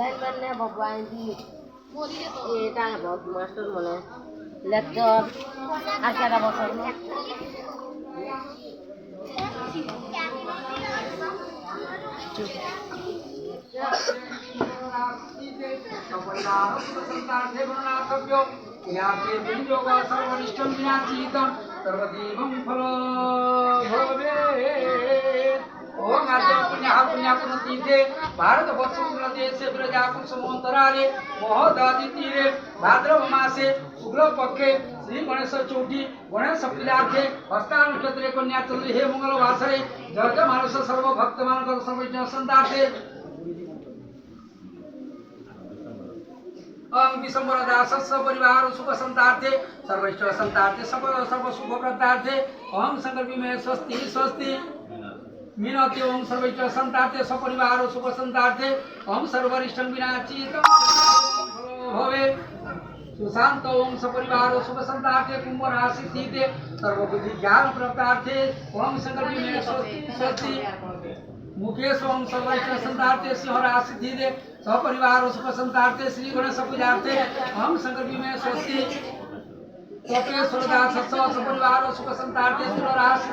Lineman ने भगवान जी ये टाइम बहुत मास्टर मने लेक्चर आचार्य बसर में सर्वदेवं फलो भवेत्। ओम आद्य पुण्यापुण्यतीर्थे भारत वर्षे ब्रजाकुल समोत्तरारे महोदधि तीरे भाद्रव मासे शुक्ल पक्षे श्री गणेश चौठी गणेश पूजार्थे हस्ता नक्षत्रे कन्या चंद्र हे मंगल वासरे जग मानस सर्व भक्त मान सर्वज्ञ संतार्थे ओम दिसंबर दास परिवार सुख संतार्थे सर्वैश्वर संतार्थे सर्व शुभ प्रदार्थे ओम शंकर में स्वस्ति स्वस्ति मिनति ओम सर्वैश्वर संतार्थे सपरिवार सुख संतार्थे ओम सर्वरिष्ठं विनाचितं भवे सुशांत ओम सपरिवार सुख संतार्थे कुंभ राशि स्थिते सर्वबुद्धि ज्ञान प्राप्तार्थे ओम शंकर में स्वस्ति स्वस्ति मुकेश ओम सर्वैश्वर संतार्थे सिंह राशि स्थिते सपरिवार सुख संतार्थे श्री गणेश पूजार्थे ओम शंकर में स्वस्ति तपेश्वर दास सपरिवार सुख संतार्थे राशि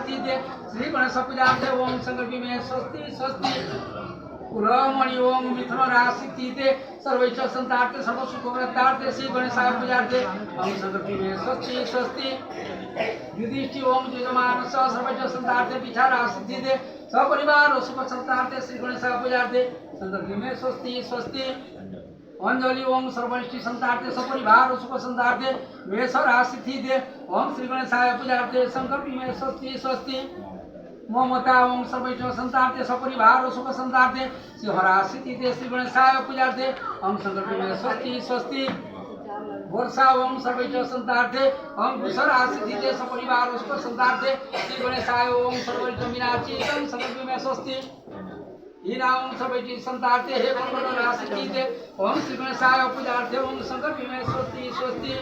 श्री गणेश पूजार्थे ओम शंकर में स्वस्ति स्वस्ति कुलमणि ओम मिथुन राशि सर्वैश्वर संतार्थे सर्व सुख व्रतार्थे श्री गणेश पूजार्थे ओम शंकर में स्वस्ति स्वस्ति युधिष्ठि ओम यजमान सर्वैश्वर संतार्थे पिछा राशि सपरिवार सुख संतार्थे श्री गणेश पूजार्थे शंकर में स्वस्ति स्वस्ति अंजलि ओम सर्वनिष्ठि संतार्थे सपरिवार सुख संतार्थे वेश राशि ओम श्री गणेशाय पूजार्थे शंकर में स्वस्ति स्वस्ति ममता ओम सर्वैश्वर संतार्थे सपरिवार सुख संतार्थे सिंह राशि श्री गणेशाय पूजार्थे ओम शंकर में स्वस्ति स्वस्ति वर्षा ओम सर्वैश्वर संतार्थे ओम वृष राशि सपरिवार सुख संतार्थे श्री गणेशाय ओम सर्वैश्वर विनाचितं शंकर में स्वस्ति हीना ओम सर्वैश्वर संतार्थे हे मंगल राशि ओम श्री गणेशाय पूजार्थे ओम शंकर में स्वस्ति स्वस्ति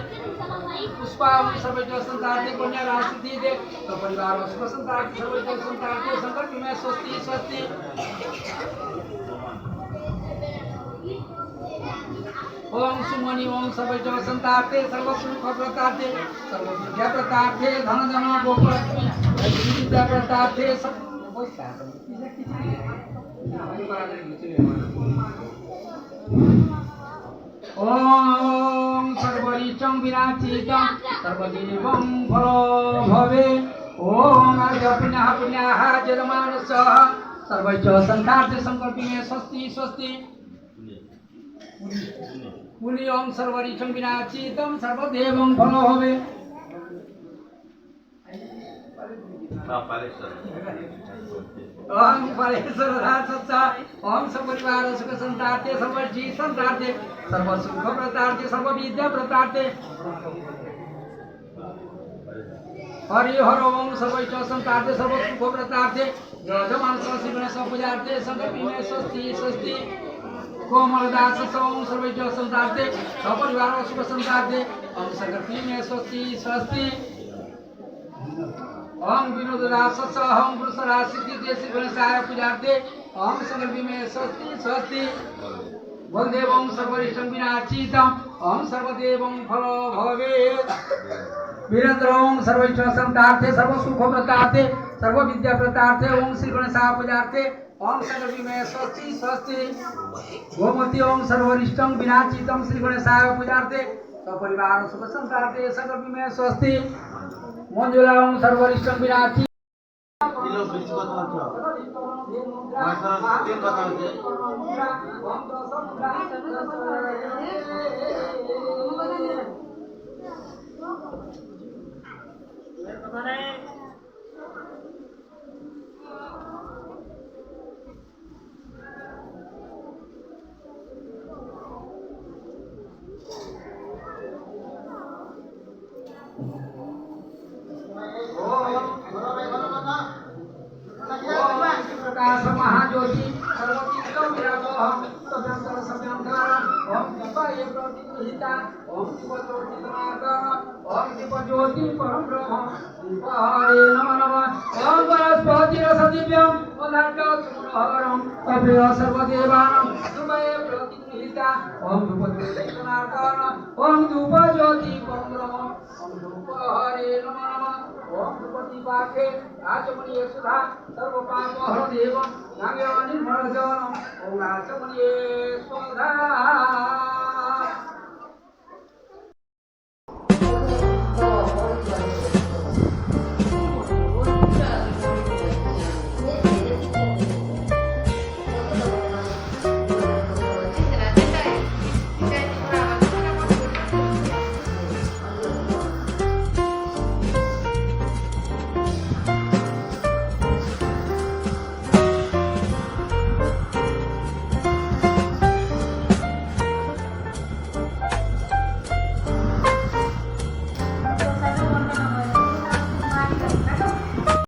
पुष्पा ओम सर्वैश्वर संतार्थे कन्या राशि सपरिवार सुख संतार्थे सर्वैश्वर संतार्थे शंकर में स्वस्ति स्वस्ति ओम सुमनि ओम सर्वैश्वर संतार्थे सर्व सुख प्रतार्थे सर्व विद्या प्रतार्थे धन जन गोपलक्ष्मी विद्या प्रतार्थे सब ओम सर्वरिष्ठं विनाचितं सर्वदेवं फलो भवे ओम आद्य पुण्याः जलमानसः सर्वैश्वर संतार्थे संकल्प में स्वस्ति स्वस्ति पुनि ओम सर्वरिष्ठं विनाचितं सर्वदेवं फलो भवे ओम परेश्वर रासत्सा ओम सपरिवार सुख संतार्थे सर्वजी संतार्थे सर्व सुख प्रतार्थे सर्व विद्या प्रतार्थे हरि हर ओम सर्वैश्वर संतार्थे सर्व सुख प्रतार्थे यजमान श्री गणेश पूजार्थे शंकर में स्वस्ति स्वस्ति कोमल दास ओम सर्वैश्वर संतार्थे सपरिवार सुख संतार्थे ओम शंकर में स्वस्ति स्वस्ति ओम विनोद दास ओम वृष राशि श्री गणेशाय पूजार्थे ओम शंकर में स्वस्ति स्वस्ति बलदेव ओम सर्वरिष्ठं विनाचितं ओम सर्वदेवं फलो भवेत् वीरेंद्र ओम सर्वैश्वर संतार्थे सर्व सुख प्रतार्थे सर्व विद्या प्रतार्थे ओम श्री गणेशाय पूजार्थे ओम सर्वविमय स्वस्ति स्वस्ति गोमती ओम सर्वरिष्टं विनाचितं श्री गणेशाय पूजार्थे सपरिवार सुख संतार्थे सर्वविमय स्वस्ति मंजुला ओम सर्वरिष्टं विनाचि किलो बीच को तो मास्टर तीन बताओ जे प्रकाश महाज्योति सर्वतीर्थं विराजोहं तदंतर सभ्यंकार ओम दीपाय प्रतिहिता ओम दीपज्योति तमाकर ओम दीपज्योति परम ब्रह्म दीपहरे नमः नमः ओम बृहस्पति रसदिव्यं ओदार्कसुरहरं अभय सर्वदेवानां दीपाय प्रतिहिता ओम दीपज्योति तमाकर ओम दीपज्योति परम ब्रह्म ओम दीपहरे नमः नमः ओम दीपति पाखे राजमणि सुधा सर्वपाप हर देव नागे निर्मल जन ओम राजमणि